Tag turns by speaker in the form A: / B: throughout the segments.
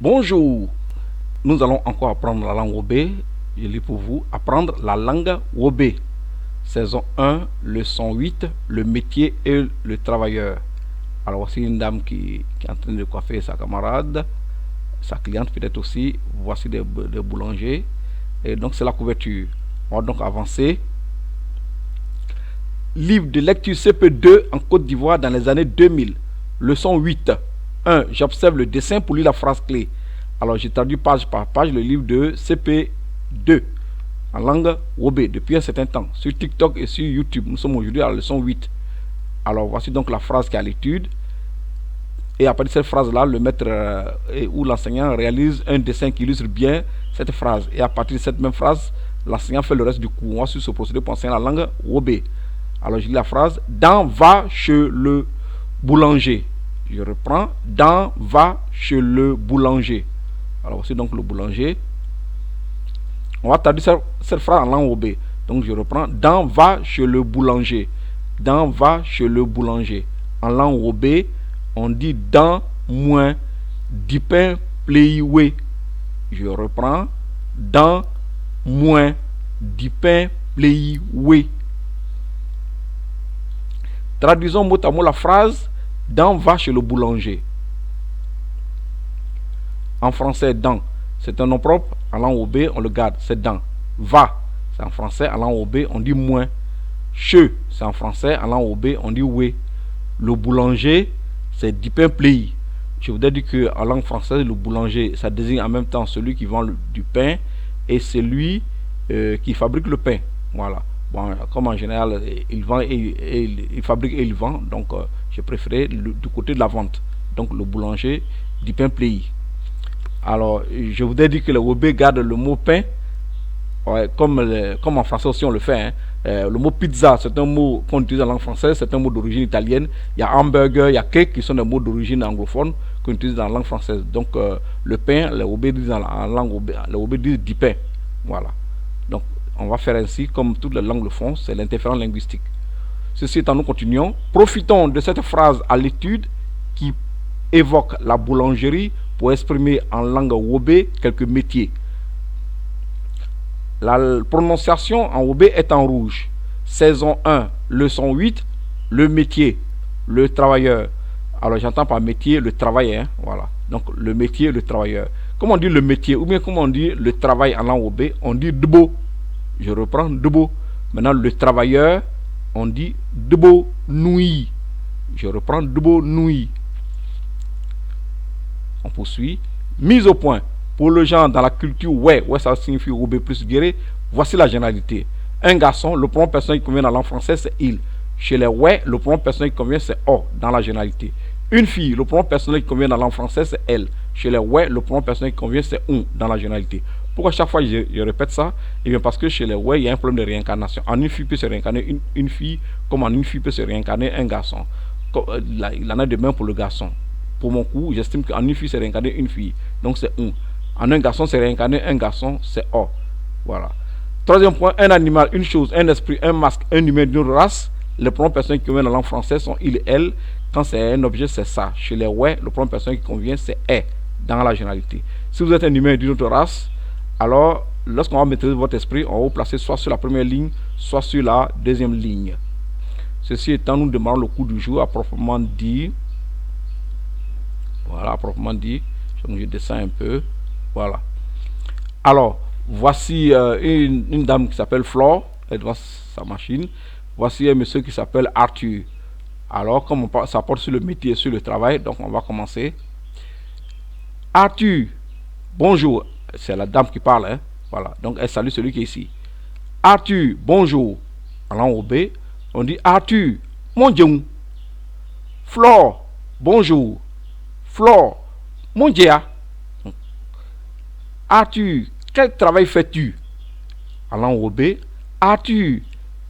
A: Bonjour, nous allons encore apprendre la langue Wobe. Je lis pour vous, apprendre la langue Wobe. Saison 1, leçon 8, le métier et le travailleur. Alors voici une dame qui est en train de coiffer sa camarade, sa cliente peut-être aussi. Voici des boulangers. Et donc c'est la couverture. On va donc avancer. Livre de lecture CP2 en Côte d'Ivoire dans les années 2000. Leçon 8. 1. J'observe le dessin pour lire la phrase clé. Alors j'ai traduit page par page le livre de CP2 en langue Wobe depuis un certain temps sur TikTok et sur YouTube. Nous sommes aujourd'hui à la leçon 8. Alors voici donc la phrase qui est à l'étude. Et à partir de cette phrase-là, le maître ou l'enseignant réalise un dessin qui illustre bien cette phrase. Et à partir de cette même phrase, l'enseignant fait le reste du cours. On va sur ce procédé pour enseigner la langue Wobe. Alors je lis la phrase. Dan va chez le boulanger. Je reprends. Dan va chez le boulanger. Alors voici donc le boulanger. On va traduire cette phrase en langue Wobe. Donc je reprends. Dan va chez le boulanger. Dan va chez le boulanger. En langue Wobe, on dit Dan moins dipin pleiwe. Je reprends. Dan moins dipin pleiwe. Traduisons mot à mot la phrase. Dan va chez le boulanger. En français, Dan, c'est un nom propre. En langue Wobe, on le garde, c'est Dan. Va, c'est en français. En langue Wobe, on dit moins. Che, c'est en français. En langue Wobe, on dit oui. Le boulanger, c'est dipin plei. Je voudrais dire qu'en langue française, le boulanger, ça désigne en même temps celui qui vend du pain et celui qui fabrique le pain. Voilà. Bon, comme en général, il vend et il fabrique et il vend. Donc, j'ai préféré du côté de la vente. Donc, le boulanger du pain plei. Alors, je voudrais dire que le Wobe garde le mot pain, ouais, comme en français aussi on le fait. Hein. Le mot pizza, c'est un mot qu'on utilise en langue française, c'est un mot d'origine italienne. Il y a hamburger, il y a cake qui sont des mots d'origine anglophone qu'on utilise dans la langue française. Donc, le pain, le Wobe dit en langue Wobe, le Wobe dit du pain. Voilà. Donc, on va faire ainsi, comme toutes les langues le font, c'est l'interférence linguistique. Ceci étant, nous continuons. Profitons de cette phrase à l'étude qui évoque la boulangerie pour exprimer en langue Wobe quelques métiers. La prononciation en Wobe est en rouge. Saison 1, leçon 8, le métier, le travailleur. Alors j'entends par métier le travail. Hein, voilà. Donc le métier, le travailleur. Comment on dit le métier ou bien comment on dit le travail en langue Wobe? On dit debo. Je reprends debo. Maintenant le travailleur, on dit debo noui. Je reprends debo noui. On poursuit. Mise au point. Pour le genre dans la culture, ouais, ça signifie Wobe plus guéri. Voici la généralité. Un garçon, le pronom personnel qui convient dans la langue française, c'est il. Chez les ouais, le pronom personnel qui convient, c'est o dans la généralité. Une fille, le pronom personnel qui convient dans la langue française, c'est elle. Chez les ouais, le pronom personnel qui convient, c'est on dans la généralité. Pourquoi chaque fois je répète ça? Eh bien parce que chez les ouais, il y a un problème de réincarnation. En une fille peut se réincarner une fille, comme en une fille peut se réincarner un garçon. Il en a de même pour le garçon. Pour mon coup, j'estime qu'en une fille, c'est réincarné une fille. Donc c'est on. En un garçon, c'est réincarné un garçon, c'est o. Voilà. Troisième point, un animal, une chose, un esprit, un masque, un humain d'une race. Les pronoms personnels qui conviennent dans la langue française sont il et elle. Quand c'est un objet, c'est ça. Chez les ouais, le pronom personnel qui convient, c'est est dans la généralité. Si vous êtes un humain d'une autre race, alors lorsqu'on va maîtriser votre esprit, on va vous placer soit sur la première ligne, soit sur la deuxième ligne. Ceci étant, nous demandons le cours du jour à proprement dit. Voilà, à proprement dit. Je descends un peu. Voilà. Alors, voici une dame qui s'appelle Flore, elle doit sa machine. Voici un monsieur qui s'appelle Arthur. Alors, comme ça porte sur le métier et sur le travail, donc on va commencer. Arthur, bonjour. C'est la dame qui parle, hein. Voilà. Donc, elle salue celui qui est ici. Arthur, bonjour. En langue Wobe, on dit Arthur, mon Dieu. Flore, bonjour. Flore, mon Dieu. Arthur, quel travail fais-tu? En langue Wobe, Arthur,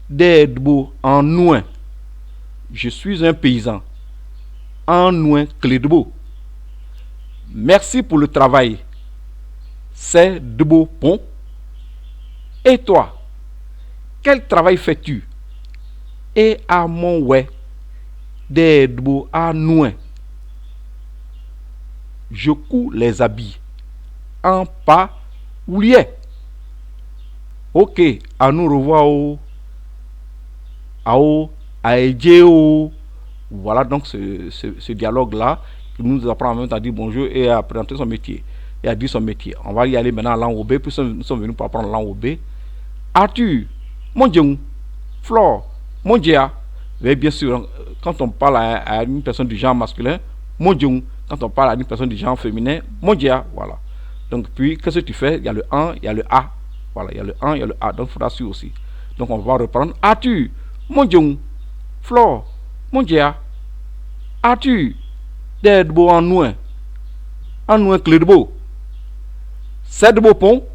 A: d'Edbo en Nouin. Je suis un paysan. En Nouin, Clédebo. Merci pour le travail. C'est Debo Pont. Et toi, quel travail fais-tu? Et à mon ouais, d'Edbo en Nouin. Je couds les habits. un pas oulier. Ok, à nous revoir à Edjeo. Voilà donc ce dialogue-là qui nous apprend en même temps à dire bonjour et à présenter son métier et à dire son métier. On va y aller maintenant en langue OB, puis nous sommes venus pour apprendre la langue OB. Arthur, mon Dieu, Flore, mon Dieu. Mais bien sûr, quand on parle à une personne du genre masculin, mon Dieu. Quand on parle à une personne du genre féminin, mon Dieu. Voilà. Donc, puis, qu'est-ce que tu fais? Il y a le 1, il y a le A. Voilà, il y a le 1, il y a le A. Donc, il faudra suivre aussi. Donc, on va reprendre. Arthur, mon Dieu. Flore, mon Dieu. Arthur, des beaux en noin clé de beau. C'est de beau pont.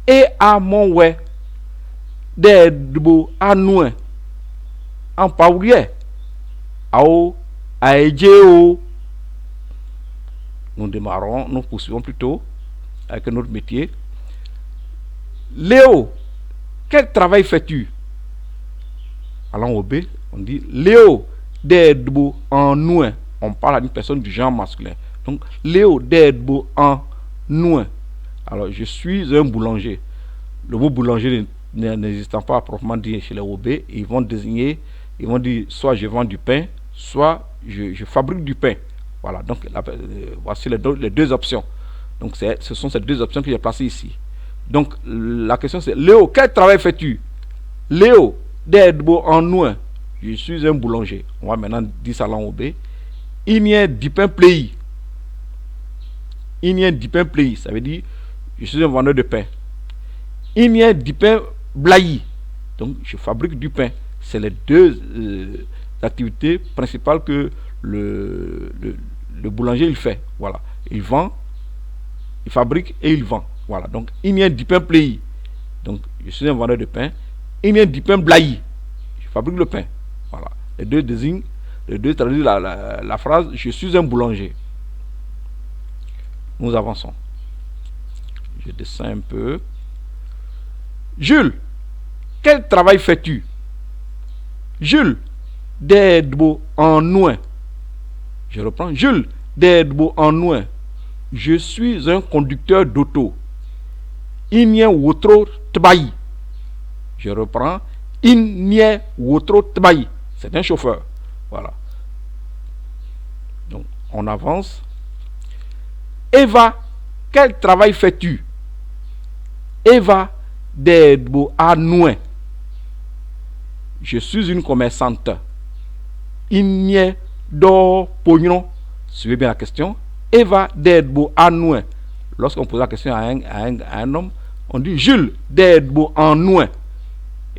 A: Et à mon ouais. Des beaux en noin. En paulier. Ao, à Edjeo. Nous démarrons, nous poursuivons plutôt avec notre métier. Léo, quel travail fais-tu? Allons au B, on dit Léo, d'Edbo en nouin. On parle à une personne du genre masculin. Donc, Léo, d'Edbo en nouin. Alors, je suis un boulanger. Le mot boulanger n'existant pas à proprement dit chez les OB, ils vont désigner, ils vont dire soit je vends du pain, soit je fabrique du pain. Voilà, donc voici les deux options. Donc ce sont ces deux options que j'ai placées ici. Donc la question c'est, Léo, quel travail fais-tu? Léo, d'Edbo en nouin. Je suis un boulanger. On va maintenant dire ça en OB. Il n'y a du pain pléi. Il n'y a du pain pléi. Ça veut dire, je suis un vendeur de pain. Il n'y a du pain blailli. Donc je fabrique du pain. C'est les deux activités principales que le boulanger il fait. Voilà, il vend, il fabrique et il vend. Voilà, donc il y a du pain pléi. Donc je suis un vendeur de pain. Il y a du pain blailli. Je fabrique le pain. Voilà, les deux désignent, les deux traduisent la phrase je suis un boulanger. Nous avançons. Je descends un peu. Jules, quel travail fais-tu? Jules, d'Edbo en nouin. Je reprends. Jules, d'Edbo en nouin. Je suis un conducteur d'auto. Inye wotro tbayi. Je reprends. Inye wotro tbayi. C'est un chauffeur. Voilà. Donc, on avance. Eva, quel travail fais-tu? Eva, d'Edbo en nouin. Je suis une commerçante. Inye do pognon. Suivez bien la question. Eva d'Edbo en nouin. Lorsqu'on pose la question à un homme, on dit Jules d'Edbo en nouin.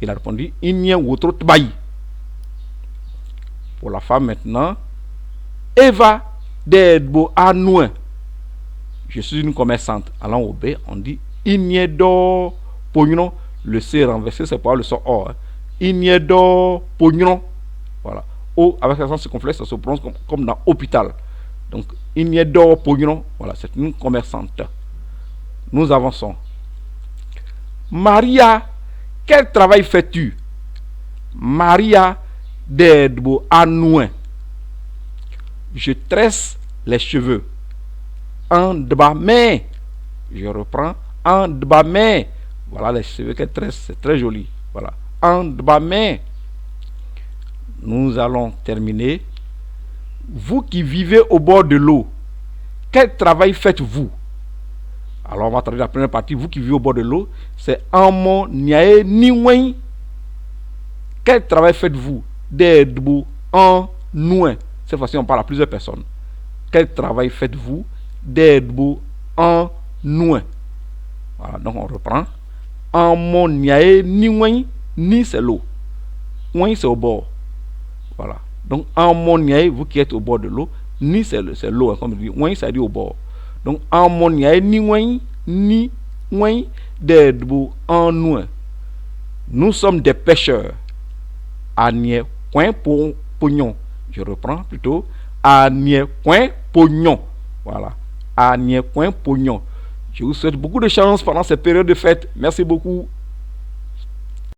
A: Il a répondu Inye wotro tbayi. Pour la femme maintenant. Eva d'Edbo en nouin. Je suis une commerçante. Allant au B, on dit Inye do pognon. Le C renversé, c'est pas le son O. Inye do pognon. Voilà. O avec l'accent circonflexe, ça se prononce comme dans hôpital. Donc, Inye do pognon. Voilà, c'est une commerçante. Nous avançons. Maria, quel travail fais-tu? Maria d'Edbo en nouin. Je tresse les cheveux. En dbamé. Je reprends. En dbamé. Voilà les cheveux qu'elle tresse, c'est très joli. Voilà. En dbamé. Nous allons terminer. Vous qui vivez au bord de l'eau, quel travail faites-vous? Alors on va traduire la première partie. Vous qui vivez au bord de l'eau, c'est en mon niae niwen. Quel travail faites-vous? D'Edbo en nouin. Cette fois-ci on parle à plusieurs personnes. Quel travail faites-vous? D'Edbo en nouin. Voilà, donc on reprend. En mon niae niwen. Ni c'est l'eau. Ouin c'est au bord. Voilà. Donc, en mon niaï, vous qui êtes au bord de l'eau, ni c'est l'eau, hein, comme je dis, ouin, ça dit au bord. Donc, en mon niaï, ni ouin, d'Edbo en nouin. Nous sommes des pêcheurs. À niais, coin, pognon. Je reprends plutôt. À niais, coin, pognon. Voilà. À niais, coin, pognon. Je vous souhaite beaucoup de chance pendant cette période de fête. Merci beaucoup.